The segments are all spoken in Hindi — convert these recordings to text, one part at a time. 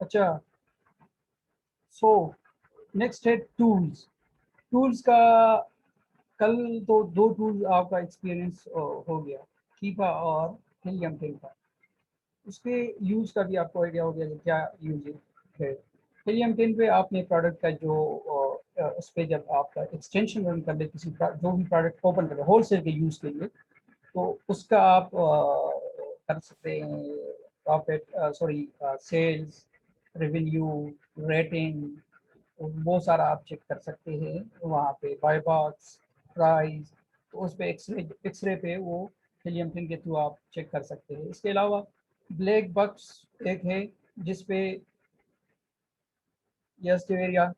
अच्छा, सो नेक्स्ट है टूल्स। टूल्स का कल तो दो टूल्स आपका एक्सपीरियंस हो गया, कीपा और हिलियम टेन का। उसके यूज़ का भी आपको आइडिया हो गया कि क्या यूज है। हिलियम टेन पे आपने प्रोडक्ट का जो उस पर जब आपका एक्सटेंशन रन कर ले, किसी जो भी प्रोडक्ट ओपन कर ले होलसेल के यूज़ के लिए, तो उसका आप कर सकते हैं profit, sorry sales, revenue, rating, वो सारा आप चेक कर सकते हैं वहाँ पे। बाय बॉक्स, प्राइस, तो उस पे एक्सरे पे वो हिलियम टिन के थ्रू आप चेक कर सकते हैं। इसके अलावा ब्लैक बॉक्स एक है जिसपे, यस देवरिया।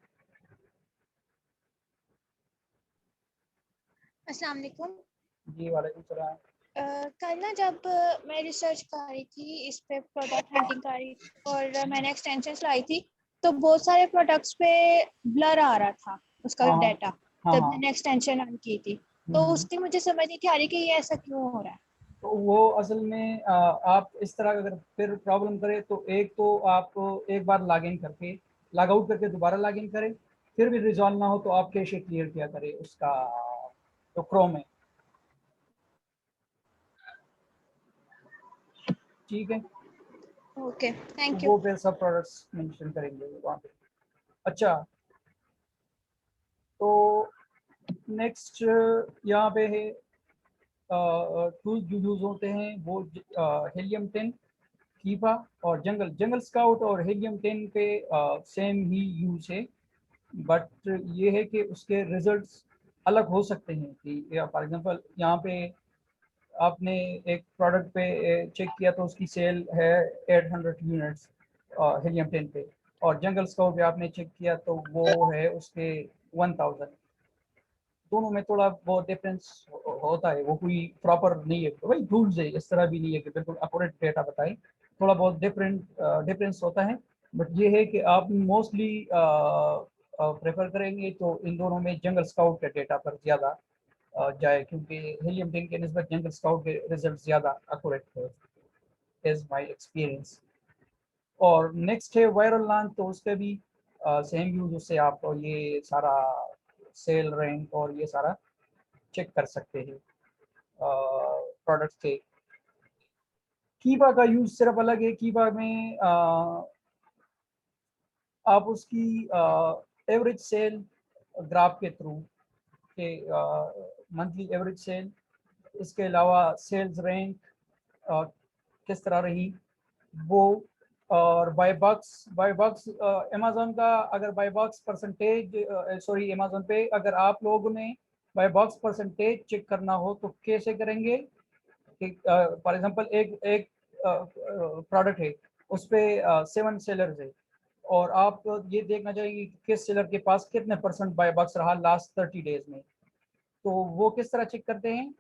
अस्सलाम वालेकुम। जी वालेकुम सलाम। कल ना जब मैं रिसर्च कर रही थी इस पे, प्रोडक्ट हंटिंग कर रही थी और मैंने एक्सटेंशंस लाई थी, तो बहुत सारे प्रोडक्ट्स पे ब्लर आ रहा था उसका हाँ हाँ डाटा हाँ जब हाँ। मैंने एक्सटेंशन ऑन की थी। तो हम्म। उसकी मुझे समझ नहीं थी आ रही कि ये ऐसा क्यों हो रहा है। तो वो असल में आप इस तरह अगर फिर प्रॉब्लम करे तो एक तो आप एक बार लॉग इन करके लॉग आउट करके दोबारा लॉग इन करें, फिर भी रिजॉल्व ना हो तो आप कैशे क्लियर किया करें उसका तो क्रोम है। ठीक है, ओके, तो थैंक यू। वो फिर सब प्रोडक्ट्स मेंशन करेंगे वहाँ पे। अच्छा, तो नेक्स्ट यहाँ पे है टूल जो यूज होते हैं वो हेलियम 10, कीपा और जंगल जंगल स्काउट और हेलियम 10 पे सेम ही यूज है। बट ये है कि उसके रिजल्ट्स अलग हो सकते हैं कि फॉर एग्जांपल यहाँ पे आपने एक प्रोडक्ट पे चेक किया तो उसकी सेल है 800 यूनिट्स हेलियम 10 पे, और जंगल स्काउट पे आपने चेक किया तो वो है उसके 1000। दोनों में थोड़ा बहुत डिफरेंस होता है, वो कोई प्रॉपर नहीं है, तो भाई टूल्स है, इस तरह भी नहीं है कि बिल्कुल अकोरेट डेटा बताएं, थोड़ा बहुत डिफरेंस होता है। बट ये है कि आप मोस्टली प्रेफर करेंगे तो इन दोनों में जंगल स्काउट के डेटा पर ज़्यादा जाए, क्योंकि हेलियम 10 के नस्बत जंगल स्काउट के रिजल्ट ज़्यादा अकोरेट है, इज़ माई एक्सपीरियंस। और नेक्स्ट है वायरल लॉन्च, तो उसका भी सेम यूज, उससे आप ये सारा सेल रैंक और ये सारा चेक कर सकते हैं प्रोडक्ट के। कीबा का यूज सिर्फ अलग है, कीबा में आप उसकी एवरेज सेल ग्राफ के थ्रू के मंथली एवरेज सेल, इसके अलावा सेल्स रैंक किस तरह रही वो, और बाय बॉक्स अमेजोन का, अगर buy box percentage, sorry Amazon पे अगर आप लोगों ने बाय बॉक्स परसेंटेज चेक करना हो तो कैसे करेंगे कि फॉर एग्जांपल एक एक प्रोडक्ट है, उस पे 7 सेलर्स है, और आप ये देखना चाहेंगे कि किस सेलर के पास कितने परसेंट बाय बॉक्स रहा लास्ट 30 डेज में, तो वो किस तरह चेक करते हैं।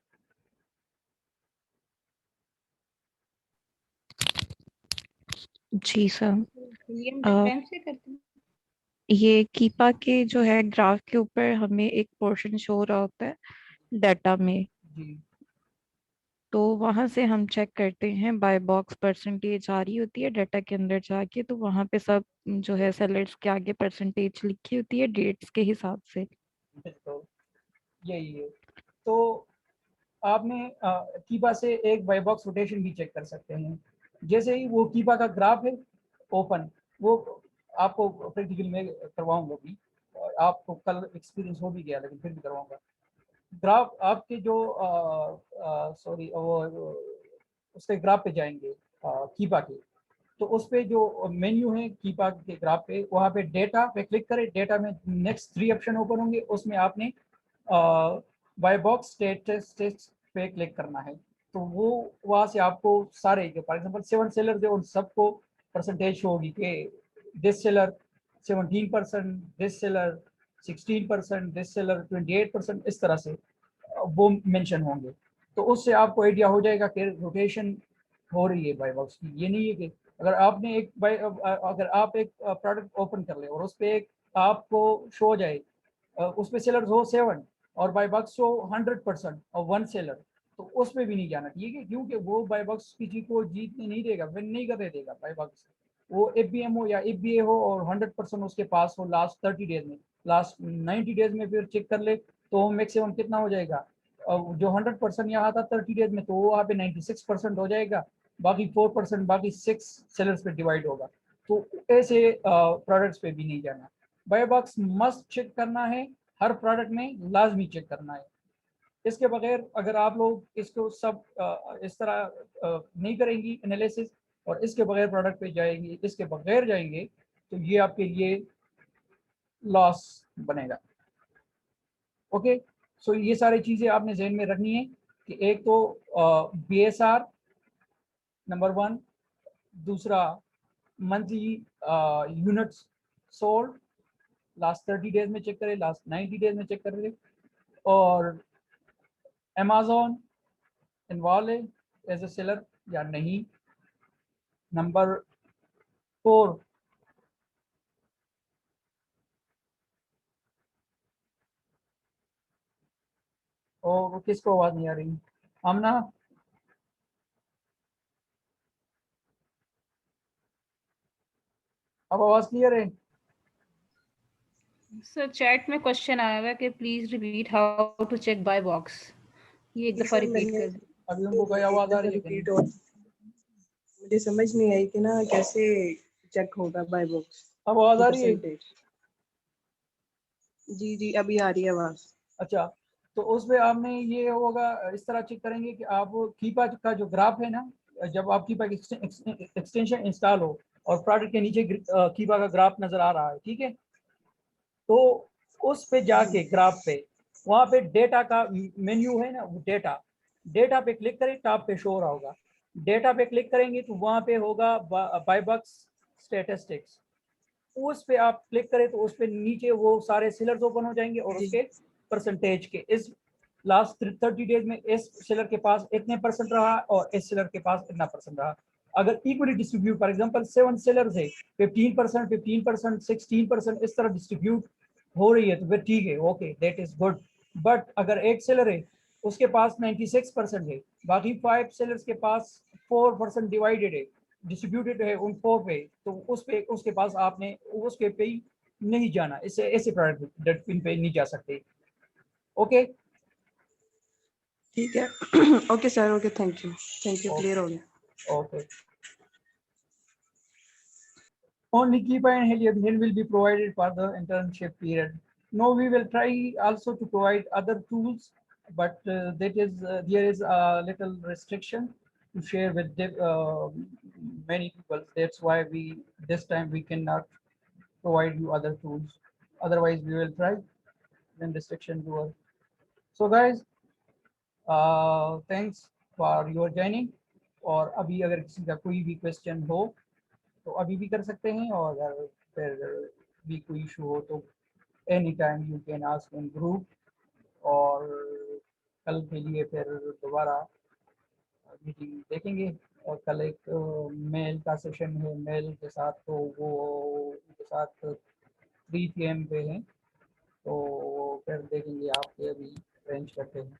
जी सर। विलियम अ, टेन से करते हैं। ये कीपा के जो है ग्राफ के ऊपर हमें एक पोर्शन शो हो रहा होता है डाटा में, जी तो वहां से हम चेक करते हैं बाय बॉक्स परसेंटेज आ रही होती है डाटा के अंदर जाके, तो वहां पे सब जो है सेलर्स के आगे परसेंटेज लिखी होती है डेट्स के हिसाब से। बिल्कुल, यही है। तो आपने कीपा से एक बाय बॉक्स रोटेशन भी चेक कर सकते हैं। जैसे ही वो कीपा का ग्राफ है ओपन, वो आपको प्रैक्टिकल में करवाऊंगा भी, और आपको कल एक्सपीरियंस हो भी गया लेकिन फिर भी करवाऊंगा। ग्राफ आपके जो सॉरी वो उसके ग्राफ पे जाएंगे कीपा के, तो उस पे जो मेन्यू है कीपा के ग्राफ पे, वहाँ पे डेटा पे क्लिक करें, डेटा में नेक्स्ट 3 ऑप्शन ओपन होंगे, उसमें आपने बाय बॉक्स स्टेटस पे क्लिक करना है। तो वो वहाँ से आपको सारे जो फॉर एग्जांपल 7 सेलर जो उन सबको परसेंटेज शो होगी कि this seller 17%, this seller 16%, this seller 28%, इस तरह से वो मेंशन होंगे। तो उससे आपको आइडिया हो जाएगा कि रोटेशन हो रही है बाय बॉक्स की। ये नहीं है कि अगर आपने एक बाय अगर आप एक प्रोडक्ट ओपन कर ले और उस पर एक आपको शो हो जाए उस पे सेलर्स हो 7 और बाय बॉक्स हो 100% और 1 सेलर, तो उस पर भी नहीं जाना, ठीक है, क्योंकि वो बाय बॉक्स किसी को जीतने नहीं देगा, विन नहीं करने देगा बाय बॉक्स। वो FBM हो या FBA हो और 100% उसके पास हो लास्ट 30 डेज में, लास्ट 90 डेज में फिर चेक कर ले तो मैक्सिमम कितना हो जाएगा, जो 100% यहाँ था 30 डेज में, तो वो वहाँ पे 96% हो जाएगा, बाकी 4% बाकी 6 सेलर्स पे डिवाइड होगा। तो ऐसे प्रोडक्ट्स पे भी नहीं जाना। बाय बॉक्स मस्ट चेक करना है, हर प्रोडक्ट में लाजमी चेक करना है। इसके बगैर अगर आप लोग इसको सब इस तरह नहीं करेंगी एनालिसिस और इसके बगैर प्रोडक्ट पे जाएंगे, इसके बगैर जाएंगे, तो ये आपके लिए लॉस बनेगा। ओके, सो ये सारी चीज़ें आपने जहन में रखनी है कि एक तो BSR नंबर 1, दूसरा monthly units sold last 30 days में चेक करें, लास्ट 90 डेज में चेक करें, और अमेज़न इन्वॉल्व है एज ए सेलर या नहीं। नंबर 4, और किसको आवाज नहीं आ रही? आमना, अब आवाज क्लियर है? सर चैट में क्वेश्चन आया हुआ है कि please repeat how to check buy box. ये एक दफा रिपीट कर दीजिए। अभी उनको कोई आवाज आ रही है रिपीट हो, मुझे समझ नहीं आई कि ना कैसे चेक होगा बाय बॉक्स। अब आवाज आ रही है? जी जी अभी आ रही है आवाज। अच्छा, तो उसमें आपने ये होगा, इस तरह चेक करेंगे कि आप कीपा का जो ग्राफ है ना, जब आप कीपा एक्सटेंशन इंस्टॉल हो और प्रोडक्ट के नीचे कीपा का ग्राफ नजर आ रहा है, ठीक है, तो उस पे जाके ग्राफ पे वहाँ पे डेटा का मेन्यू है ना, वो डेटा पे क्लिक करें, टॉप पे शो रहा होगा। डेटा पे क्लिक करेंगे तो वहाँ पे होगा बाय बॉक्स स्टैटिस्टिक्स, उस पे आप क्लिक करें तो उस पे नीचे वो सारे सेलर्स ओपन हो जाएंगे और उसके परसेंटेज के, इस लास्ट 30 डेज में इस सेलर के पास इतने परसेंट रहा और इस सेलर के पास इतना परसेंट रहा। अगर equally distribute, for example 7 sellers है, 15%, 15%, 16% इस तरह डिस्ट्रीब्यूट हो रही है तो फिर ठीक है, okay, that is good. But अगर एक सेलर है उसके पास 96% है, बाकी 5 सेलर्स के पास 4% डिवाइडेड है, डिस्ट्रीब्यूटेड है उन 4 पे, तो उस पे उसके पास आपने उसके पे ही नहीं जाना, इससे ऐसे प्रोडक्ट पे नहीं जा सकते। ओके ठीक है okay sir, okay, thank you clear हो गया। Okay, only Keepa and Helium will be provided for the internship period. No, we will try also to provide other tools, but that is there is a little restriction to share with many people. That's why this time we cannot provide you other tools. Otherwise, we will try when restrictions over. So guys, thanks for your joining. और अभी अगर किसी का कोई भी क्वेश्चन हो तो अभी भी कर सकते हैं, और अगर फिर भी कोई इशू हो तो any time you can ask in group. और कल के लिए फिर दोबारा मीटिंग देखेंगे, और कल एक मेल का सेशन है मेल के साथ, तो वो उनके साथ 3 PM पे हैं, तो फिर देखेंगे आपके अभी अरेंज करते हैं।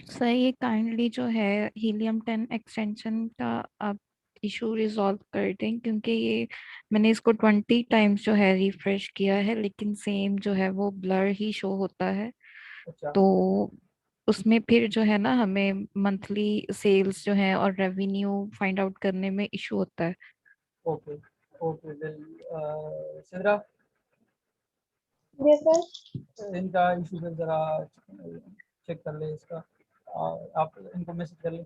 सर ये काइंडली जो है हीलियम 10 एक्सटेंशन का आप इशू रिजॉल्व कर दें, क्योंकि ये मैंने इसको 20 टाइम्स जो है रिफ्रेश किया है, लेकिन सेम जो है वो ब्लर ही शो होता है। अच्छा, तो उसमें फिर जो है ना हमें मंथली सेल्स जो है और रेवेन्यू फाइंड आउट करने में इशू होता है। Okay okay, well Sidra, yes sir. इनका इशू फिर ज़रा चेक कर ले इसका, आप इनको मैसेज कर ले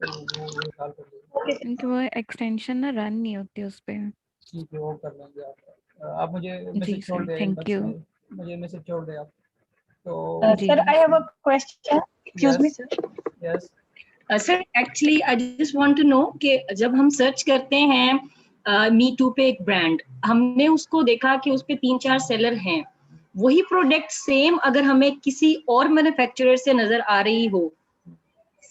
तो वो सॉल्व कर लेंगे। क्योंकि वो एक्सटेंशन ना रन नहीं होती उस पे। ठीक है, वो कर लेंगे आप मुझे जी मैसेज छोड़ sir, they thank inbox you. में, मुझे मैसेज छोड़ दे आप तो। जी Sir, I have a question. Excuse me, yes sir. Yes Sir, actually, I just want to know कि जब हम सर्च करते हैं मी टू पे एक ब्रांड, हमने उसको देखा कि उस पे 3-4 सेलर हैं, वही प्रोडक्ट सेम अगर हमें किसी और मैन्युफैक्चरर से नजर आ रही हो,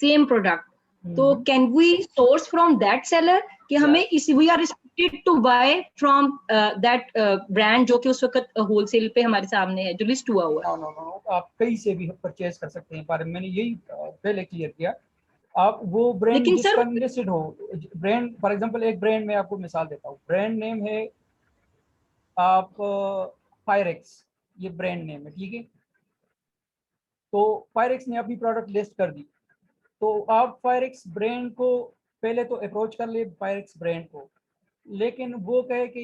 सेम प्रोडक्ट, तो can we source from that seller कि हमें इस we are restricted to buy from that brand जो कि उस वक्त होलसेल पे हमारे सामने है, जो लिस्ट हुआ हुआ है? नो नो नो, आप कहीं से भी परचेज कर सकते हैं, पर मैंने यही पहले क्लियर किया, आप वो ब्रांड लेकिन जिसका सर लिस्टेड हो, ब्रांड फॉर एग्जांपल एक ब्रांड में आपको मिसाल देता हूँ, ब्रांड नेम है आप फायरेक्स, ये ब्रांड नेम है, ठीक है। तो फायरेक्स ने अपनी प्रोडक्ट लिस्ट कर दी, तो आप फायरेक्स ब्रांड को पहले तो अप्रोच कर ले फायरेक्स ब्रांड को, लेकिन वो कहे कि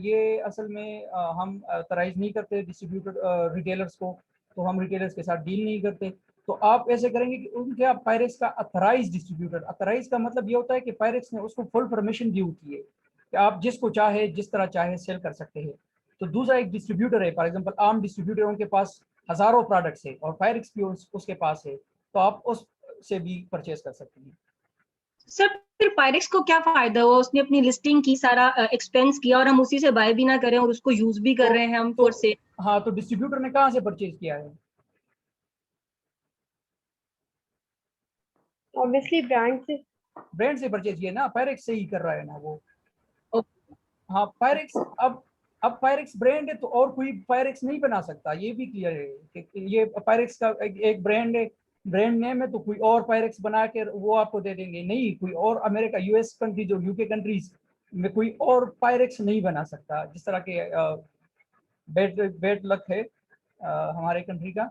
ये असल में हम ऑथराइज नहीं करते डिस्ट्रीब्यूटर रिटेलर्स को, तो हम रिटेलर्स के साथ डील नहीं करते। तो आप ऐसे करेंगे कि उनके आप फायरेक्स का ऑथराइज डिस्ट्रीब्यूटर, ऑथराइज का मतलब ये होता है कि फायरेक्स ने उसको फुल परमिशन दी होती है कि आप जिसको चाहे जिस तरह चाहे सेल कर सकते हैं। तो दूसरा एक डिस्ट्रीब्यूटर है, फॉर एग्जांपल आम डिस्ट्रीब्यूटरों के पास हजारों प्रोडक्ट्स है और फायरेक्स भी उसके पास है, तो आप उस से भी परचेज कर सकते हैं। सर फिर पायरेक्स को क्या फायदा हुआ, उसने अपनी लिस्टिंग की, सारा एक्सपेंस किया और हम उसी से बाय भी ना करें और उसको यूज भी कर रहे हैं हम फॉर सेल। हाँ, तो डिस्ट्रीब्यूटर ने कहाँ से परचेज किया है? ऑब्वियसली ब्रांड से परचेज किया ना, पायरेक्स से ही कर रहा है ना वो। हाँ, पायरेक्स अब पायरेक्स ब्रांड है तो और कोई पायरेक्स नहीं बना सकता, ये भी क्लियर है कि ये पायरेक्स का एक ब्रांड है, ब्रांड नेम है, तो कोई और पायरेक्स बना के वो आपको दे देंगे नहीं। कोई और अमेरिका, यूएस कंट्रीज और यूके कंट्रीज में कोई और पायरेक्स नहीं बना सकता। जिस तरह के बेड लक है हमारे कंट्री का,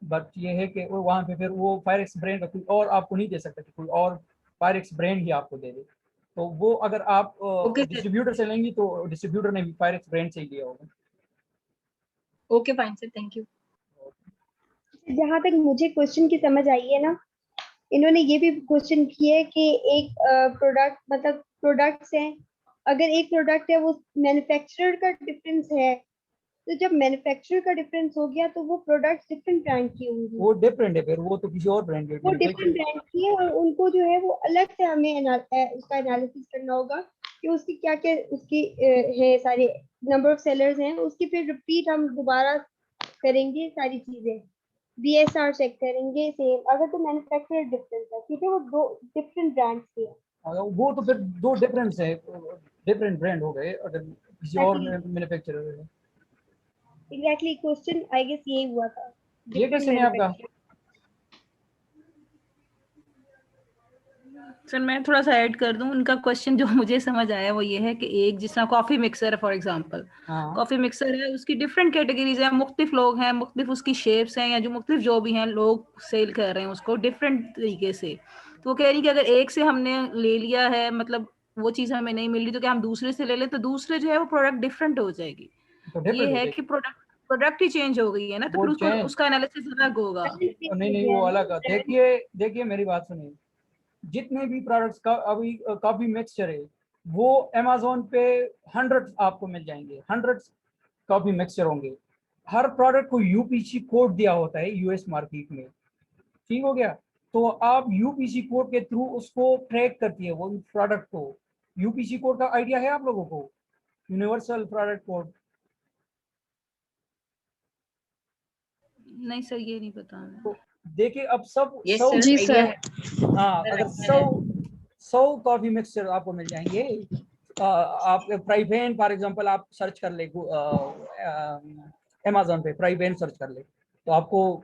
बट ये है कि वो वहाँ पे फिर वो फायरेक्स ब्रांड का कोई और आपको नहीं दे सकता कि कोई और फायरेक्स ब्रांड ही आपको दे दे। तो वो अगर आप डिस्ट्रीब्यूटर से लेंगी तो डिस्ट्रीब्यूटर ने भी फायरेक्स ब्रांड से ही लिया होगा। Okay fine sir, thank you. जहाँ तक मुझे क्वेश्चन की समझ आई है ना, इन्होंने ये भी क्वेश्चन किया है कि एक प्रोडक्ट मतलब प्रोडक्ट्स हैं, अगर एक प्रोडक्ट है वो मैन्युफैक्चरर का डिफरेंस है, तो जब मैन्युफैक्चरर का डिफरेंस हो गया तो वो प्रोडक्ट्स डिफरेंट ब्रांड की होंगी। वो डिफरेंट है, फिर वो तो किसी और ब्रांड वो डिफरेंट ब्रांड की है और उनको जो है वो अलग से हमें उसका एनालिसिस करना होगा कि उसकी क्या क्या उसकी है, सारे नंबर ऑफ सेलर्स हैं उसकी, फिर रिपीट हम दोबारा करेंगे सारी चीजें, बीएसआर चेक करेंगे सेम। अगर तो मैन्युफैक्चरर डिफरेंस है, ठीक है, वो दो डिफरेंट ब्रांड्स के हैं, वो तो फिर दो डिफरेंस है, डिफरेंट ब्रांड हो गए अगर किसी और मैन्युफैक्चरर है। एग्जैक्टली क्वेश्चन आई गेस यही हुआ था। ये क्वेश्चन है आपका? सर मैं थोड़ा सा ऐड कर दूं, उनका क्वेश्चन जो मुझे समझ आया वो ये है कि एक जिस तरह कॉफी मिक्सर है फॉर एग्जांपल, कॉफी मिक्सर है, उसकी डिफरेंट कैटेगरीज है, मुख्तलिफ लोग हैं, मुख्तलिफ उसकी शेप्स हैं, या जो मुख्तलिफ जो भी हैं लोग सेल कर रहे हैं उसको डिफरेंट तरीके से। तो वो कह रही कि अगर एक से हमने ले लिया है, मतलब वो चीज हमें नहीं मिल रही, तो क्या हम दूसरे से ले लें, तो दूसरे जो है वो प्रोडक्ट डिफरेंट हो जाएगी। ये है कि प्रोडक्ट ही चेंज हो गई है ना, तो फिर उसको उसका एनालिसिस अलग होगा। नहीं वो अलग है। देखिए मेरी बात सुनिए, जितने भी प्रोडक्ट्स का अभी कॉफी मिक्सचर है वो अमेज़न पे 100 आपको मिल जाएंगे, 100 कॉफी मिक्सचर होंगे। हर प्रोडक्ट को यूपीसी कोड दिया होता है यूएस मार्केट में, ठीक हो गया। तो आप यूपीसी कोड के थ्रू उसको ट्रैक करती है वो प्रोडक्ट को। यूपीसी कोड का आइडिया है आप लोगों को? Universal product code. नहीं सर ये नहीं पता। तो देखिए अब सब जी सर। हाँ, अगर 100 कॉफी मिक्सचर आपको मिल जाएंगे, आप प्राइवेन फॉर एग्जांपल आप सर्च कर ले अमेज़न पे, प्राइवेन सर्च कर ले तो आपको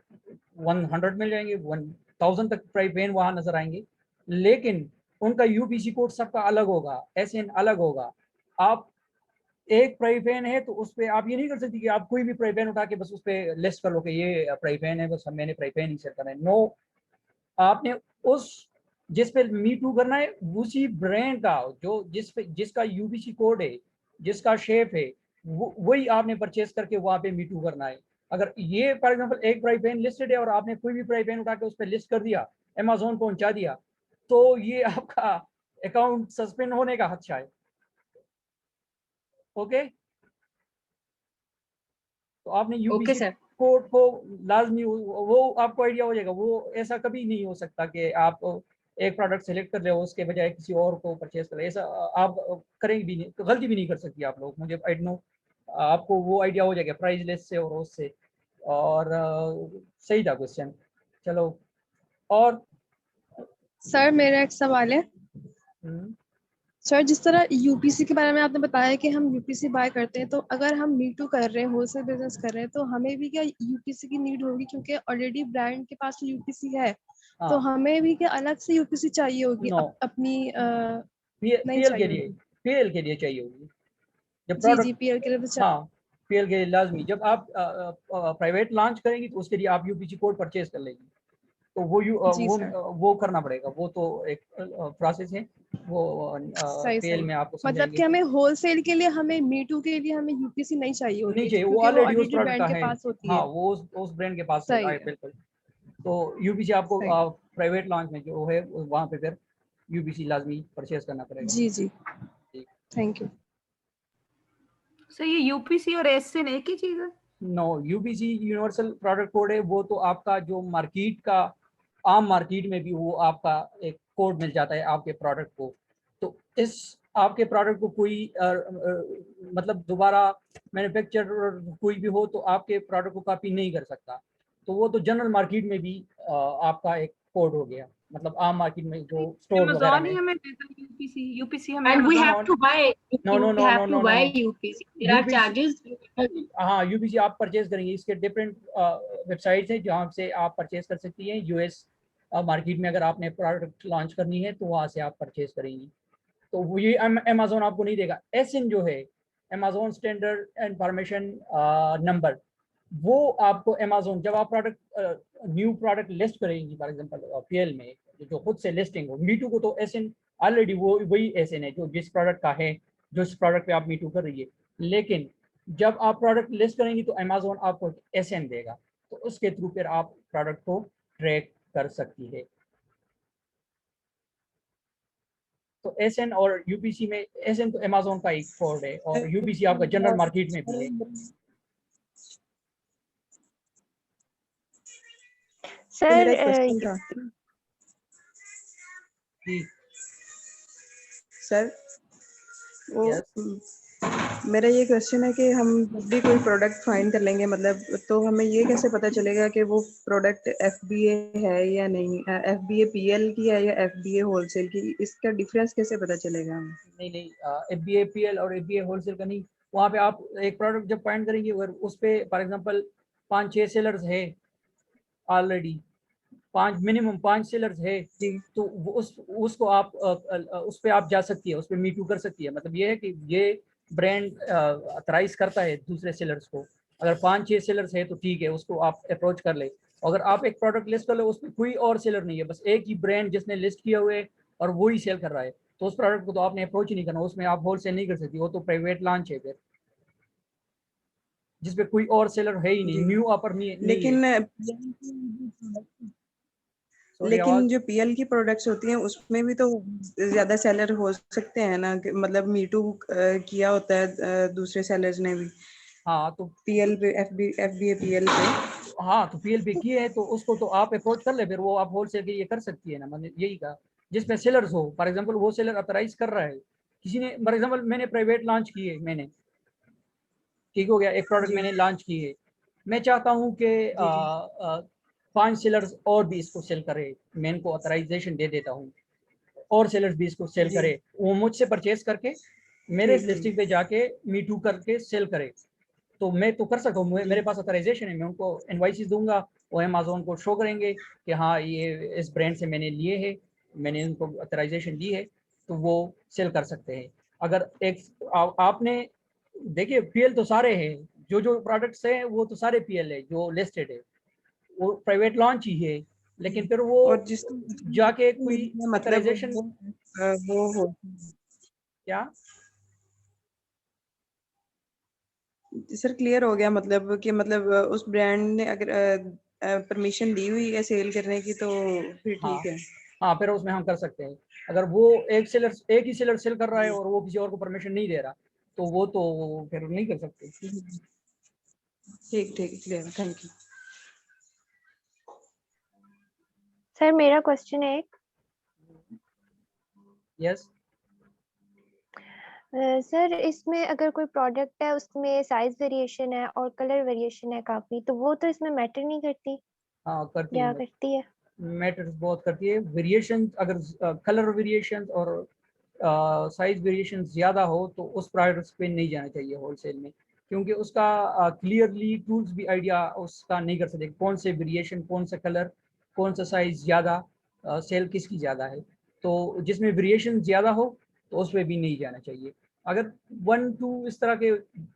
100 मिल जाएंगे, 1000 तक प्राइवेन वहां नजर आएंगे। लेकिन उनका यूपीसी कोड सबका अलग होगा, एसएन अलग होगा। आप एक प्राइवेन है तो उस पर आप ये नहीं कर सकती कि आप कोई भी प्राइवेन उठा के बस उस पर लिस्ट कर लो कि ये प्राइवेन है, बस मैंने प्राइवेन ही सेट करना है। नो, आपने उस जिस पे मी टू करना है उसी ब्रांड का जो जिसका यूबीसी कोड है, जिसका शेप है, वही आपने परचेस करके वहां पे मी टू करना है। अगर ये फॉर एग्जांपल एक प्राइस पेन लिस्टेड है और आपने कोई भी प्राइस पेन उठा के उस पर लिस्ट कर दिया, अमेज़न पहुंचा दिया, तो ये आपका अकाउंट सस्पेंड होने का खदशा है। ओके, तो आपने यूबीसी कोड को लाजमी वो आपको आइडिया हो जाएगा। वो ऐसा कभी नहीं हो सकता कि आप एक प्रोडक्ट सेलेक्ट कर रहे हो उसके बजाय किसी और को परचेज कर, ऐसा आप करेंगे भी नहीं, तो गलती भी नहीं कर सकती आप लोग। मुझे आई नो आपको वो आइडिया हो जाएगा प्राइस लिस्ट से और उससे। और सही था क्वेश्चन। चलो, और सर मेरा एक सवाल है। सर जिस तरह यूपीसी के बारे में आपने बताया कि हम यूपीसी बाय करते हैं, तो अगर हम मी टू कर रहे हैं, होलसेल बिजनेस कर रहे हैं, तो हमें भी क्या यूपीसी की नीड होगी, क्योंकि ऑलरेडी ब्रांड के पास तो यूपीसी है तो हमें भी क्या अलग से यूपीसी चाहिए होगी No. अपनी नहीं पीएल के चाहिए लिए, पीएल के लिए चाहिए होगी जब जी जी प्रोडक्ट, पीएल के लिए तो चाहिए। हाँ पीएल के लिए लाजमी। जब आप प्राइवेट लॉन्च करेंगी तो उसके लिए आप यूपीसी कोड परचेज कर लेंगी, तो जी सर वो करना पड़ेगा, वो तो एक प्रोसेस है, वो सही पीएल सही में आपको मतलब समझाएंगे। कि हमें होलसेल के लिए हमें मीटू के लिए हमें यूपीसी नहीं चाहिए नहीं होती चाहिए, वो क्योंकि वो ऑलरेडी उस ऑलरेडी प्रोडक्ट का ब्रांड के है, पास होती हाँ है। वो उस ब्रांड के पास सही है है बिल्कुल। तो यूपीसी आपको सही प्राइवेट लॉन्च में जो है वहाँ पे फिर यूपीसी लाजमी परचेज करना पड़ेगा। जी जी थैंक यू। सर ये यूपीसी और एसएन एक ही चीज है? No, UPC universal product code है, वो तो आपका जो मार्केट का आम मार्केट में भी वो आपका एक कोड मिल जाता है आपके प्रोडक्ट को। तो इस आपके प्रोडक्ट को कोई मतलब दोबारा मैन्युफैक्चर कोई भी हो तो आपके प्रोडक्ट को कॉपी नहीं कर सकता, तो वो तो जनरल मार्केट में भी आपका एक कोड हो गया, मतलब आम मार्केट में जो स्टोर वगैरह Amazon ही में। हमें देता है यूपीसी, यूपीसी हमें And we Amazon have to buy. No, no, We no, have no, to no, buy no. UPC. There are UPC charges. हाँ यूपीसी आप परचेज करेंगे, इसके डिफरेंट वेबसाइट्स हैं जहाँ से आप परचेज कर सकती हैं। यूएस मार्केट में अगर आपने प्रोडक्ट लॉन्च करनी है तो वहाँ से आप परचेज करेंगी, तो वो ये अमेजोन आपको नहीं देगा। एसएन जो है अमेजोन स्टैंडर्ड इंफॉर्मेशन नंबर, वो आपको अमेजोन जब आप प्रोडक्ट न्यू प्रोडक्ट लिस्ट करेंगी फॉर एग्जांपल पीएल में जो खुद से लिस्टिंग हो, मीटू को तो एसएन ऑलरेडी वो वही एसएन है जो जिस प्रोडक्ट का है, जो इस प्रोडक्ट पे आप मीटू कर रही है। लेकिन जब आप प्रोडक्ट लिस्ट करेंगी तो अमेजोन आपको एसएन देगा, तो उसके थ्रू फिर आप प्रोडक्ट को ट्रैक कर सकती है। तो एसएन और यूपीसी में, एसएन तो अमेजोन का एक कोड है और यूपीसी आपका जनरल मार्केट में भी है। मेरा सर एक क्वेश्चन था जी सर, वो यस मेरा ये क्वेश्चन है कि हम जब भी कोई प्रोडक्ट फाइंड कर लेंगे मतलब, तो हमें ये कैसे पता चलेगा कि वो प्रोडक्ट एफबीए है या नहीं, एफबीए पीएल की है या एफबीए होलसेल की, इसका डिफरेंस कैसे पता चलेगा हमें? नहीं एफबीए पीएल और एफबीए होलसेल का नहीं, वहाँ पे आप एक प्रोडक्ट जब फाइंड करेंगे अगर उस पे फॉर एग्जांपल 5-6 सेलर्स है ऑलरेडी, 5 मिनिमम 5 सेलर्स है, तो वो उसको आप उस पे आप जा सकती है, उस पे मीटू कर सकती है। मतलब ये है कि ये ब्रांड अथराइज करता है दूसरे सेलर्स को। अगर 5-6 सेलर्स है तो ठीक है, उसको आप अप्रोच कर ले। अगर आप एक प्रोडक्ट लिस्ट कर लो उसमें कोई और सेलर नहीं है, बस एक ही ब्रांड जिसने लिस्ट किया हुआ है और वो ही सेल कर रहा है, तो उस प्रोडक्ट को तो आपने अप्रोच ही नहीं करना, उसमें आप होलसेल नहीं कर सकती, वो तो प्राइवेट लॉन्च है फिर, जिसपे कोई और सेलर है ही नहीं, न्यू ऑफर नहीं लेकिन है। लेकिन जो पीएल की प्रोडक्ट्स होती हैं उसमें भी तो ज्यादा सेलर हो सकते हैं ना, मतलब मीटू किया होता है दूसरे सेलर्स ने भी। हाँ तो पीएल पे एफबीए पीएल पे, हाँ तो पीएल पे किए है तो उसको तो आप अप्रोच कर ले, फिर वो आप होलसेल के लिए कर सकती है ना, मैंने यही कहा। जिसमें सेलर्स हो, फॉर एग्जांपल वो सेलर अथराइज कर रहा है, किसी ने फॉर एग्जांपल मैंने प्राइवेट लॉन्च की है, मैंने ठीक हो गया एक प्रोडक्ट मैंने लॉन्च की है, मैं चाहता हूँ कि 5 सेलर्स और भी इसको सेल करे, मैं इनको ऑथराइजेशन दे देता हूँ और सेलर्स भी इसको सेल करे, वो मुझसे परचेज करके मेरे लिस्टिंग पे जाके मीटू करके सेल करे, तो मैं तो कर सकता हूँ, मेरे पास ऑथराइजेशन है, मैं उनको इनवाइसेस दूंगा, वो अमेजोन को शो करेंगे कि हाँ ये इस ब्रांड से मैंने लिए है, मैंने उनको ऑथराइजेशन दी है, तो वो सेल कर सकते हैं। अगर एक आपने देखिए पीएल तो सारे हैं, जो प्रोडक्ट्स हैं वो तो सारे पीएल है जो लिस्टेड है, वो प्राइवेट लॉन्च ही है, लेकिन फिर वो और जिस जाके कोई मतलब ऑथराइजेशन वो हो क्या सर क्लियर हो गया, मतलब कि मतलब उस ब्रांड ने अगर परमिशन दी हुई है सेल करने की तो फिर हाँ ठीक है। हाँ फिर उसमें हम कर सकते हैं। अगर वो एक ही सेलर सेल कर रहा है और वो किसी और को परमिशन नहीं दे रहा, तो वो तो फिर नहीं कर सकते। ठीक ठीक क्लियर, थैंक यू। सर मेरा क्वेश्चन है एक, यस सर इसमें अगर कोई प्रोडक्ट है उसमें साइज वेरिएशन है और कलर वेरिएशन है काफी, तो वो तो इसमें मैटर नहीं करती हाँ करती या है, करती है? मैटर्स बहुत करती है। वेरिएशन अगर कलर वेरिएशन और साइज वेरिएशन ज़्यादा हो तो उस प्रोडक्ट्स पे नहीं जाना चाहिए होलसेल में, क्योंकि उसका क्लियरली टूल्स भी आइडिया उसका नहीं कर सकते कौन से वेरिएशन, कौन सा कलर, कौन सा साइज ज़्यादा सेल किसकी ज़्यादा है। तो जिसमें वेरिएशन ज़्यादा हो तो उस पर भी नहीं जाना चाहिए। अगर 1-2 इस तरह के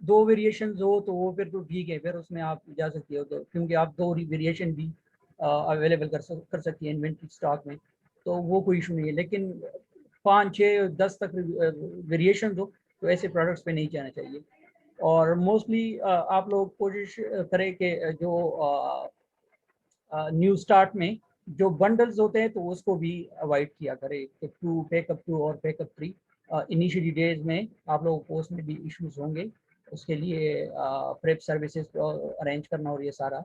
2 वेरिएशन हो तो वो फिर तो ठीक है, फिर उसमें आप जा सकती हो, तो क्योंकि आप 2 वेरिएशन भी अवेलेबल कर सकती है इन्वेंट्री स्टॉक में, तो वो कोई इशू नहीं है। लेकिन 5, 6, 10 तक वेरिएशन हो तो ऐसे प्रोडक्ट्स पे नहीं जाना चाहिए। और मोस्टली आप लोग कोशिश करें कि जो न्यू स्टार्ट में जो बंडल्स होते हैं तो उसको भी अवॉइड किया करें, कि 2 पैकअप 2 और पैकअप 3 इनिशियली डेज में आप लोगों को उसमें भी इश्यूज होंगे। उसके लिए प्रेप सर्विसेज अरेंज करना और ये सारा,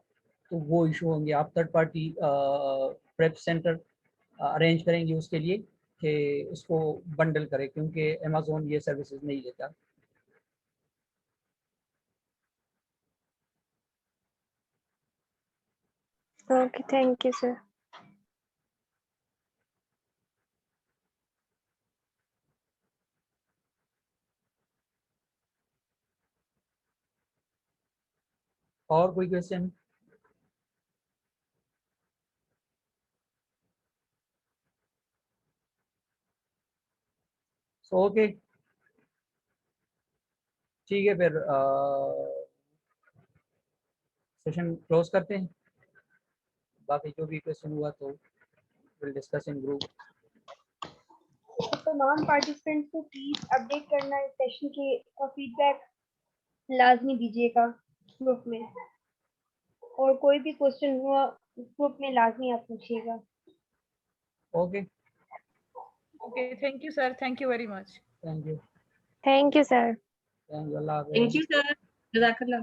तो वो इशू होंगे। आप third party prep centre arrange करेंगे उसके लिए कि उसको बंडल करें, क्योंकि अमेज़न ये सर्विसेज नहीं देता। Okay, thank you, sir. और कोई क्वेश्चन? ओके, ठीक है, फिर सेशन क्लोज करते हैं। बाकी जो भी क्वेश्चन हुआ तो विल डिस्कस इन ग्रुप। तमाम पार्टिसिपेंट्स को प्लीज अपडेट करना इस सेशन के फीडबैक लाजमी दीजिएगा ग्रुप में, और कोई भी क्वेश्चन हुआ ग्रुप में लाजमी आप पूछिएगा। Okay, Okay, thank you, sir. Thank you very much. Thank you. Thank you, sir. Thank you, अल्लाह हाफ़िज़। थैंक यू सर, जज़ाकल्लाह।